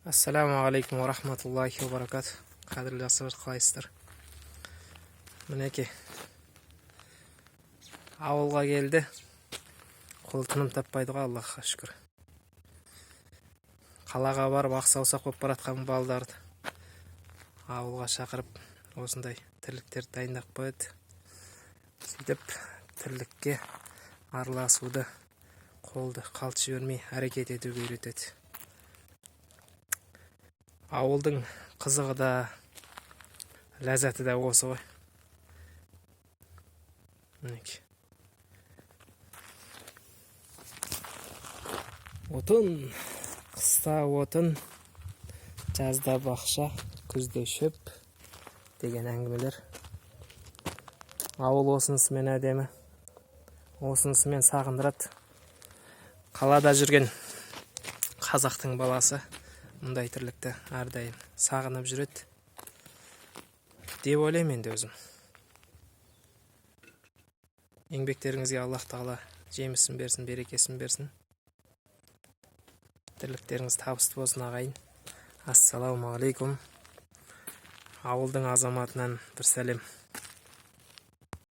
Ассаламу алейкум ва рахматуллахи ва баракат. Қадірлі достар, қалайсыздар? Мінеке, ауылға келді. Қол тыным таппайды ғой, Аллахқа шүкір. Қалаға барып ақсаусақ болып баратқан балдарды ауылға шақырып, осындай тірліктерді дайындап қойды. Сөйтіп, тірлікке араласуды, қолды қалт жібермей әрекет етуге үйретеді. Ауылдың қызығы да, ләззаты да осы ғой. Отын, қыста отын, жазда бақша, күзде шөп деген әңгімелер. Ауыл осынысымен әдемі, осынысымен сағындырады. Қалада жүрген қазақтың баласы мұндай тірлікті әрдайым сағынып жүреді деп ойлаймын енді өзім. Еңбектеріңізге Аллах тағала жемісін берсін, берекесін берсін. Тірліктеріңіз табысты болсын, ағайын. Ассаламу алейкум. Ауылдың азаматынан бір сәлем.